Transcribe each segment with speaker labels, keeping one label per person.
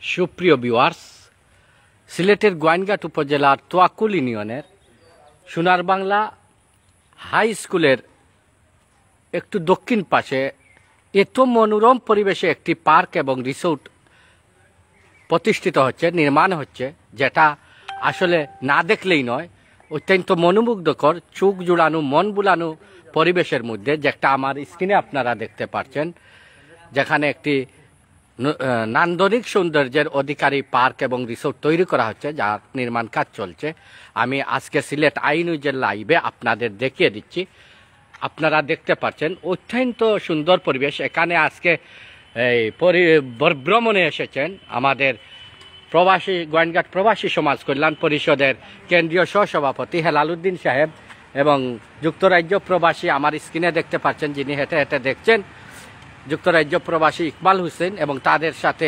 Speaker 1: সুপ্রিয় ভিউয়ার্স, সিলেটের গোয়াইনঘাট উপজেলার তোয়াকুল ইউনিয়নের সোনার বাংলা হাই স্কুলের একটু দক্ষিণ পাশে এত মনোরম পরিবেশে একটি পার্ক এবং রিসোর্ট প্রতিষ্ঠিত হচ্ছে, নির্মাণ হচ্ছে, যেটা আসলে না দেখলেই নয়, অত্যন্ত মনোমুগ্ধকর, চোখ জুড়ানো, মন বুলানো পরিবেশের মধ্যে, যেটা আমার স্ক্রিনে আপনারা দেখতে পাচ্ছেন, যেখানে একটি নান্দনিক সৌন্দর্যের অধিকারী পার্ক এবং রিসোর্ট তৈরি করা হচ্ছে, যার নির্মাণ কাজ চলছে। আমি আজকে সিলেট আই নিউজের লাইভে আপনাদের দেখিয়ে দিচ্ছি। আপনারা দেখতে পাচ্ছেন অত্যন্ত সুন্দর পরিবেশ। এখানে আজকে এই ভ্রমণে এসেছেন আমাদের প্রবাসী গোয়াইনঘাট প্রবাসী সমাজ কল্যাণ পরিষদের কেন্দ্রীয় সহসভাপতি হেলাল উদ্দিন সাহেব এবং যুক্তরাজ্য প্রবাসী, আমার স্ক্রিনে দেখতে পাচ্ছেন যিনি হেঁটে হেঁটে দেখছেন, যুক্তরাজ্য প্রবাসী ইকবাল হোসেন, এবং তাদের সাথে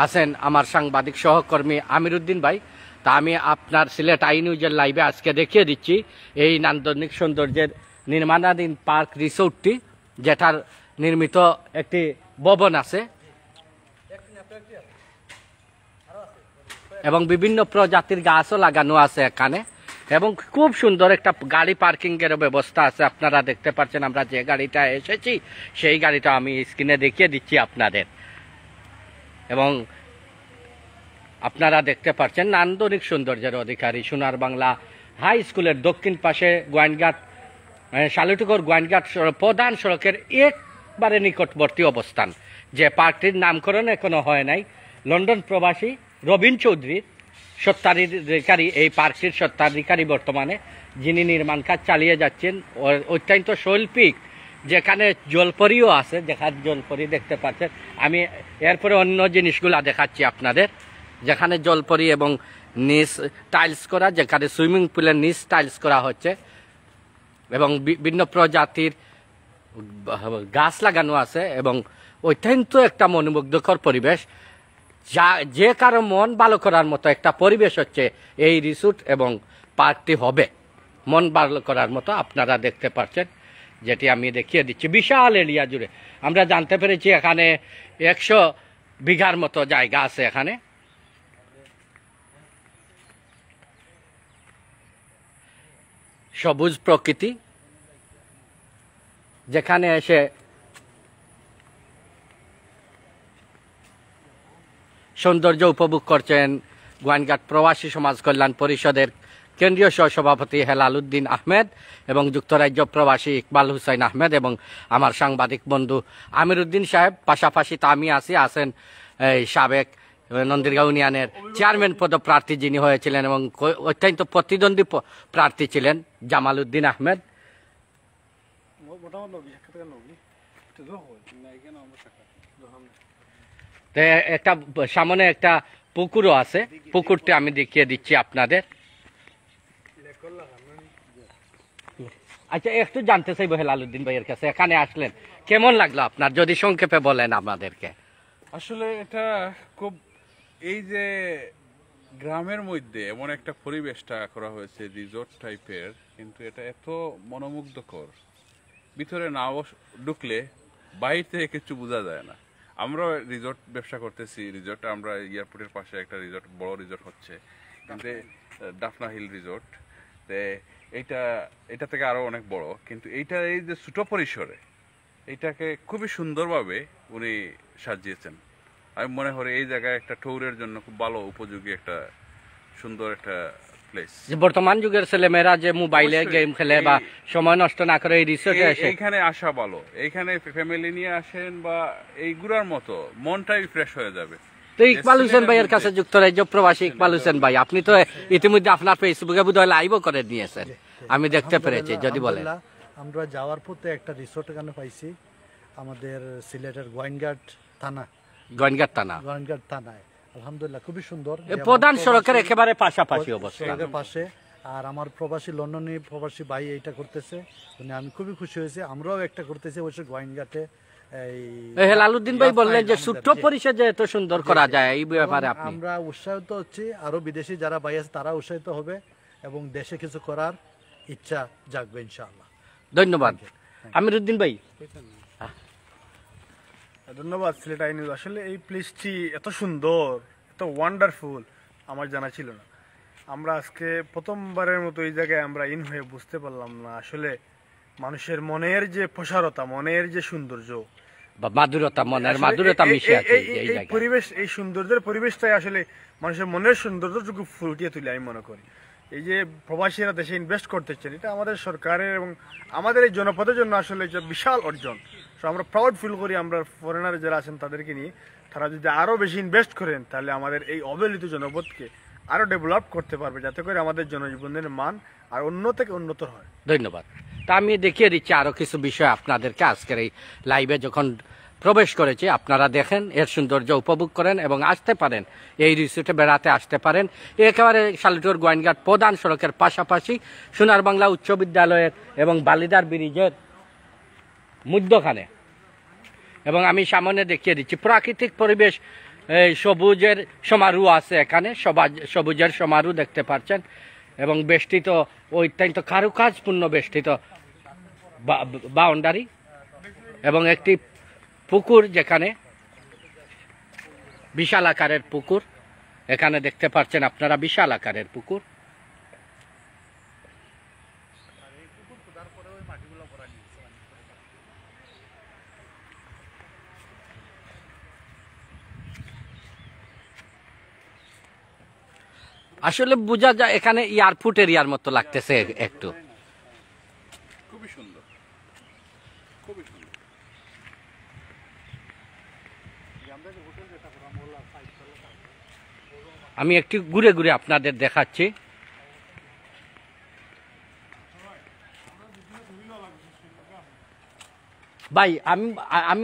Speaker 1: আছেন আমার সাংবাদিক সহকর্মী আমির উদ্দিন ভাই। তা আমি আপনার সিলেট আই নিউজের লাইভে আজকে দেখিয়ে দিচ্ছি এই নান্দনিক সৌন্দর্যের নির্মাণাধীন পার্ক রিসোর্টটি, যেটার নির্মিত একটি ভবন আছে এবং বিভিন্ন প্রজাতির গাছও লাগানো আছে এখানে, এবং খুব সুন্দর একটা গাড়ি পার্কিংয়ের ব্যবস্থা আছে। আপনারা দেখতে পাচ্ছেন আমরা যে গাড়িটা এসেছি সেই গাড়িটা আমি স্ক্রিনে দেখিয়ে দিচ্ছি আপনাদের, এবং আপনারা দেখতে পাচ্ছেন নান্দনিক সৌন্দর্যের অধিকারী সোনার বাংলা হাই স্কুলের দক্ষিণ পাশে গোয়াইনঘাট শালুটিগড় গোয়াইনঘাট প্রধান সড়কের একবারে নিকটবর্তী অবস্থান। যে পার্কটির নামকরণ এখনো হয় নাই, লন্ডন প্রবাসী রবিন চৌধুরীর স্বত্বাধিকারী এই পার্কটির স্বত্বাধিকারী বর্তমানে, যিনি নির্মাণ কাজ চালিয়ে যাচ্ছেন। অত্যন্ত শৈল্পিক, যেখানে জলপরিও আছে, যেখানে জলপরি দেখতে পাচ্ছেন। আমি এরপরে অন্য জিনিসগুলা দেখাচ্ছি আপনাদের, যেখানে জলপরি এবং নিচ টাইলস করা, যেখানে সুইমিং পুলের নিচ টাইলস করা হচ্ছে, এবং বিভিন্ন প্রজাতির গাছ লাগানো আছে, এবং অত্যন্ত একটা মনোমুগ্ধকর পরিবেশ, যা যে কারো মন ভালো করার মতো একটা পরিবেশ হচ্ছে এই রিসোর্ট এবং পার্কটি হবে মন ভালো করার মতো। আপনারা দেখতে পাচ্ছেন, যেটি আমি দেখিয়ে দিচ্ছি, বিশাল এরিয়া জুড়ে। আমরা জানতে পেরেছি এখানে 100 বিঘার মতো জায়গা আছে এখানে। সবুজ প্রকৃতি, যেখানে এসে সৌন্দর্য উপভোগ করছেন গোয়াইনঘাট প্রবাসী সমাজ কল্যাণ পরিষদের কেন্দ্রীয় সহসভাপতি হেলাল উদ্দিন আহমেদ এবং যুক্তরাজ্য প্রবাসী ইকবাল হুসাইন আহমেদ এবং আমার সাংবাদিক বন্ধু আমির উদ্দিন সাহেব। পাশাপাশি তা আমি আছেন এই সাবেক নন্দীরগাঁও ইউনিয়নের চেয়ারম্যান পদপ্রার্থী যিনি হয়েছিলেন এবং অত্যন্ত প্রতিদ্বন্দ্বী প্রার্থী ছিলেন জামাল উদ্দিন আহমেদ। একটা সামনে একটা পুকুরও আছে, পুকুরটি আমি দেখিয়ে দিচ্ছি আপনাদের। আচ্ছা, একটু জানতে চাইবো হেলাল উদ্দিন ভাইয়ের কাছে, এখানে আসলেন কেমন লাগলো আপনার, যদি সংক্ষেপে বলেন আমাদেরকে।
Speaker 2: আসলে এটা খুব, এই যে গ্রামের মধ্যে এমন একটা পরিবেশটা করা হয়েছে রিসোর্ট টাইপের, কিন্তু এটা এত মনোমুগ্ধকর, ভিতরে না ঢুকলে বাইরে থেকে কিছু বোঝা যায় না। আমরা রিসোর্ট ব্যবসা করতেছি, রিসোর্ট আমরা এয়ারপোর্টের পাশে একটা রিসোর্ট, বড় রিসোর্ট হচ্ছে, কিন্তু ডাফনা হিল রিসোর্ট, এটা থেকে আরো অনেক বড়, কিন্তু এইটা এই যে ছোট পরিসরে এইটাকে খুবই সুন্দরভাবে উনি সাজিয়েছেন। আমি মনে করি এই জায়গায় একটা ট্যুরের জন্য খুব ভালো উপযোগী একটা সুন্দর একটা প্লেস।
Speaker 1: বর্তমান যুগের ছেলেমেয়েরা যে মোবাইলে গেম খেলে বা সময় নষ্ট না করে এই রিসোর্টে এসে
Speaker 2: এখানে আসা ভালো। এইখানে ফ্যামিলি নিয়ে আসেন বা এই ঘুরার মতো মনটাই ফ্রেশ হয়ে যাবে।
Speaker 1: তো ইকবাল হোসেন ভাইয়ের কাছে, যুক্তরাজ্য প্রবাসী ইকবাল হোসেন ভাই, আপনি তো ইতিমধ্যে আপনার ফেসবুকে বোধহয় লাইভও করে নিয়েছেন, আমি দেখতে পেরেছি, যদি বলেন।
Speaker 3: আমরা যাওয়ার পথে একটা রিসোর্ট এখানে পাইছি আমাদের সিলেটের গোয়াইনঘাট থানায়। আলহামদুলিল্লাহ খুবই সুন্দর,
Speaker 1: প্রধান সড়কের একেবারে পাশাপাশি অবস্থা
Speaker 3: পাশে। আর আমার প্রবাসী লন্ডনে প্রবাসী ভাই এইটা করতেছে, আমি খুবই খুশি হয়েছি। আমরাও একটা করতেছি অবশ্যই গোয়াইনঘাটে।
Speaker 1: হেলাল উদ্দিন ভাই বললেন যে ছোট্ট পরিসরে এত সুন্দর করা যায়, এই ব্যাপারে
Speaker 3: আমরা উৎসাহিত হচ্ছি, আরো বিদেশি যারা ভাই আছে তারা উৎসাহিত হবে এবং দেশে কিছু করার ইচ্ছা জাগবে ইনশাআল্লাহ।
Speaker 1: ধন্যবাদ আমির উদ্দিন ভাই।
Speaker 4: ধন্যবাদ সিলেট আই নিউজ। আসলে এই প্লেসটি এত সুন্দর, এত ওয়ান্ডারফুল আমার জানা ছিল না। আমরা আজকে প্রথমবারের মতো এই জায়গায় আমরা ইন হয়ে বুঝতে পারলাম না আসলে মানুষের মনের যে প্রসারতা, মনের যে সৌন্দর্য,
Speaker 1: বা মাধুরতা, মনের
Speaker 4: আসলে
Speaker 1: মাধুরতা মিশে আছে এই
Speaker 4: এই
Speaker 1: জায়গায়।
Speaker 4: পরিবেশ, এই সৌন্দর্যের পরিবেশটাই আসলে মানুষের মনের সৌন্দর্যটুকু ফুটিয়ে তুলে আমি মনে করি। এই যে প্রবাসীরা দেশে ইনভেস্ট করতেছেন, এটা আমাদের সরকারের এবং আমাদের এই জনপদের জন্য আসলে এটা বিশাল অর্জন। সো আমরা প্রাউড ফিল করি, আমরা ফরেনার যারা আছেন তাদেরকে নিয়ে। তারা যদি আরও বেশি ইনভেস্ট করেন তাহলে আমাদের এই অবহেলিত জনপদকে আরও ডেভেলপ করতে পারবে, যাতে করে আমাদের জনজীবনের মান আর উন্নত থেকে উন্নত হয়।
Speaker 1: ধন্যবাদ। তা আমি দেখিয়ে দিচ্ছি আরো কিছু বিষয় আপনাদেরকে আজকের এই লাইভে যখন প্রবেশ করেছি, আপনারা দেখেন, এর সৌন্দর্য উপভোগ করেন এবং আসতে পারেন, এই রিসোর্টে বেড়াতে আসতে পারেন। একেবারে সালেটোর গোয়াইনঘাট প্রধান সড়কের পাশাপাশি সোনার বাংলা উচ্চ বিদ্যালয়ের এবং বালিদার ব্রিজের মধ্যখানে। এবং আমি সামনে দেখিয়ে দিচ্ছি প্রাকৃতিক পরিবেশ, এই সবুজের সমারোহ আছে এখানে, সবুজের সমারোহ দেখতে পাচ্ছেন। এবং বেষ্টিত, অত্যন্ত কারুকাজপূর্ণ বেষ্টিত বাউন্ডারি এবং একটি পুকুর, যেখানে বিশাল আকারের পুকুর এখানে দেখতে পাচ্ছেন আপনারা, বিশাল আকারের পুকুর। আসলে বোঝা যায় এখানে এয়ারপোর্ট এরিয়ার মতো লাগতেছে একটু।
Speaker 2: খুবই সুন্দর, খুবই সুন্দর।
Speaker 1: আমি একটু ঘুরে ঘুরে আপনাদের দেখাচ্ছি। ভাই আমি আমি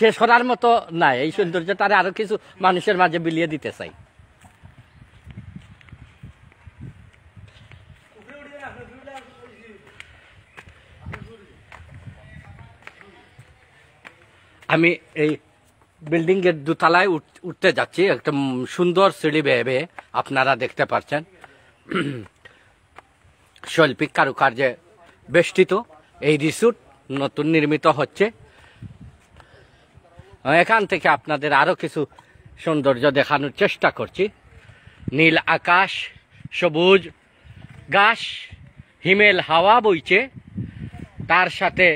Speaker 1: শেষ করার মতো নাই, এই সৌন্দর্যটা আরো কিছু মানুষের মাঝে বিলিয়ে দিতে চাই। আমি এই বিল্ডিং এর দোতলায় উঠতে যাচ্ছি, একটা সুন্দর সিঁড়ি বেয়ে বেয়ে, আপনারা দেখতে পাচ্ছেন। শৈল্পিক কারুকার্যে বেষ্টিত এই রিসোর্ট নতুন নির্মিত হচ্ছে। এখান থেকে আপনাদের আরো কিছু সৌন্দর্য দেখানোর চেষ্টা করছি। নীল আকাশ, সবুজ ঘাস, হিমেল হাওয়া বইছে, তার সাথে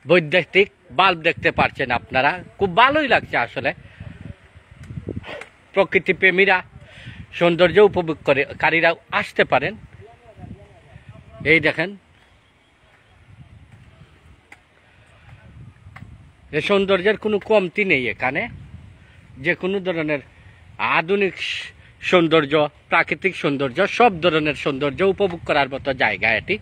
Speaker 1: বৈদ্যুতিক বাল্ব দেখতে পাচ্ছেন আপনারা। খুব ভালোই লাগছে আসলে। প্রকৃতি প্রেমীরা, সৌন্দর্য উপভোগ করে কারীরা আসতে পারেন। এই দেখেন, এই সৌন্দর্যের কোনো কমতি নেই এখানে। যে কোনো ধরনের আধুনিক সৌন্দর্য, প্রাকৃতিক সৌন্দর্য, সব ধরনের সৌন্দর্য উপভোগ করার মতো জায়গা এটি।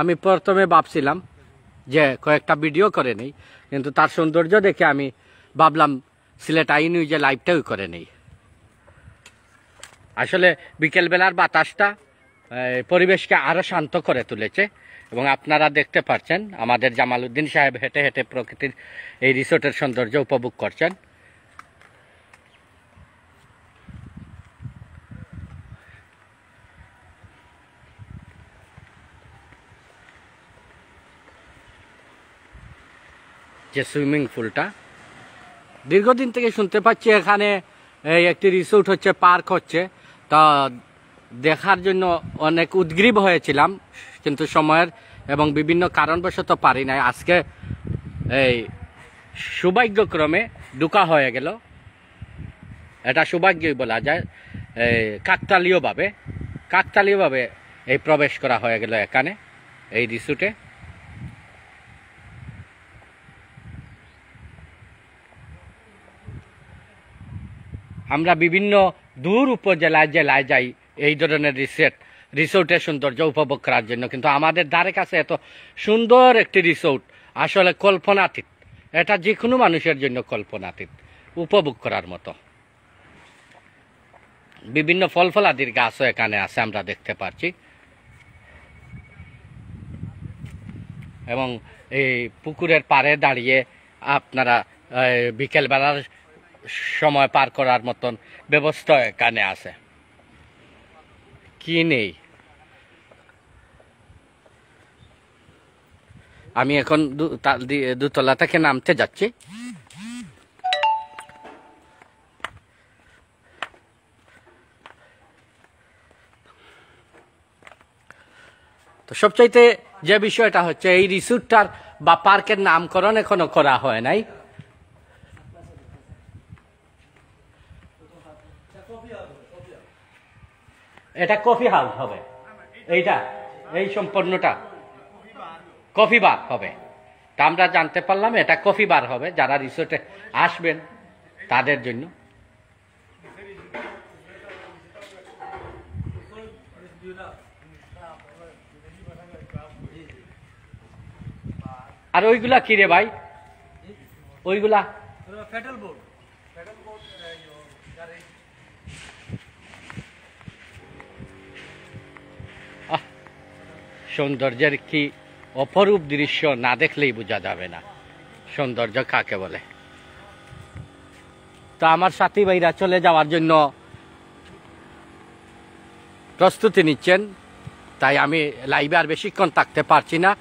Speaker 1: আমি প্রথমে ভাবছিলাম যে কয়েকটা ভিডিও করে নেই, কিন্তু তার সৌন্দর্য দেখে আমি ভাবলাম সিলেট আই নিউজে লাইভটাও করে নেই। আসলে বিকেলবেলার বাতাসটা পরিবেশকে আরো শান্ত করে তুলেছে এবং আপনারা দেখতে পাচ্ছেন আমাদের জামালউদ্দিন সাহেব হেঁটে হেঁটে প্রকৃতির এই রিসোর্টের সৌন্দর্য উপভোগ করছেন। যে সুইমিং পুলটা, দীর্ঘদিন থেকে শুনতে পাচ্ছি এখানে এই একটি রিসোর্ট হচ্ছে, পার্ক হচ্ছে, তা দেখার জন্য অনেক উদ্গ্রীব হয়েছিলাম, কিন্তু সময়ের এবং বিভিন্ন কারণবশত পারি নাই। আজকে এই সৌভাগ্যক্রমে ঢোকা হয়ে গেল, এটা সৌভাগ্যই বলা যায়। কাকতালীয়ভাবে এই প্রবেশ করা হয়ে গেল এখানে, এই রিসোর্টে। আমরা বিভিন্ন দূর উপজেলায় জেলায় যাই এই ধরনের রিসোর্টের সৌন্দর্য উপভোগ করার জন্য, কিন্তু আমাদের ধারে কাছে এত সুন্দর একটি রিসোর্ট আসলে কল্পনাতীত। এটা যে কোনো মানুষের জন্য কল্পনাতীত, উপভোগ করার মতো। বিভিন্ন ফল ফলাদির গাছও এখানে আছে, আমরা দেখতে পাচ্ছি। এবং এই পুকুরের পাড়ে দাঁড়িয়ে আপনারা বিকেলবেলার সময় পার করার মতন ব্যবস্থা এখানে আছে। কি নেই, আমি এখন দোতলা থেকে নামতে যাচ্ছি। তো সবচাইতে যে বিষয়টা হচ্ছে এই রিসোর্টটার বা পার্কের নামকরণ এখনো করা হয় নাই। এটা কফি হাউস হবে, এইটা এই সম্পূর্ণটা কফি বার হবে। তা আমরা জানতে পারলাম এটা কফি বার হবে যারা রিসোর্টে আসবেন তাদের জন্য। আর ওইগুলা কি রে ভাই? ওইগুলা সৌন্দর্যের কি অপরূপ দৃশ্য, না দেখলেই বোঝা যাবে না সৌন্দর্য কাকে বলে। তো আমার সাথী ভাইরা চলে যাওয়ার জন্য প্রস্তুতি নিচ্ছেন, তাই আমি লাইভে আর বেশিক্ষণ থাকতে পারছি না।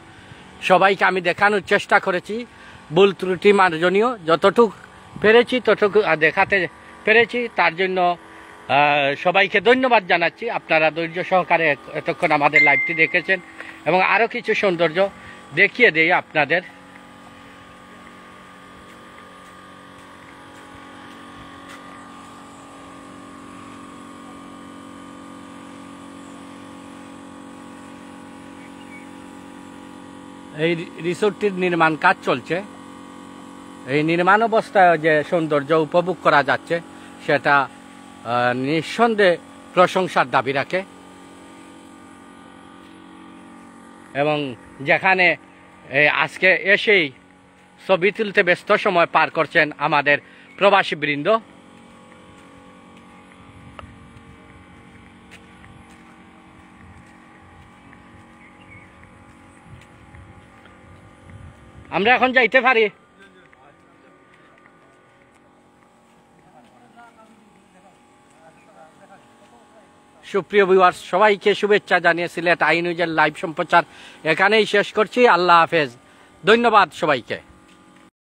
Speaker 1: সবাইকে আমি দেখানোর চেষ্টা করেছি, ভুল ত্রুটি মার্জনীয়, যতটুকু পেরেছি ততটুকু দেখাতে পেরেছি। তার জন্য সবাইকে ধন্যবাদ জানাচ্ছি। আপনারা ধৈর্য সহকারে এতক্ষণ আমাদের লাইভটি দেখেছেন এবং আরও কিছু সৌন্দর্য দেখিয়ে দেই আপনাদের। এই রিসোর্টটির নির্মাণ কাজ চলছে। এই নির্মাণ অবস্থায় যে সৌন্দর্য উপভোগ করা যাচ্ছে সেটা নিঃসন্দেহে প্রশংসার দাবি রাখে। এবং যেখানে আজকে এসেই ছবি তুলতে ব্যস্ত সময় পার করছেন আমাদের প্রবাসী বৃন্দ। আমরা এখন যাইতে পারি। সুপ্রিয় ভিউয়ার্স, সবাইকে শুভেচ্ছা জানিয়ে সিলেট আই নিউজের লাইভ সম্প্রচার এখানেই শেষ করছি। আল্লাহ হাফেজ, ধন্যবাদ সবাইকে।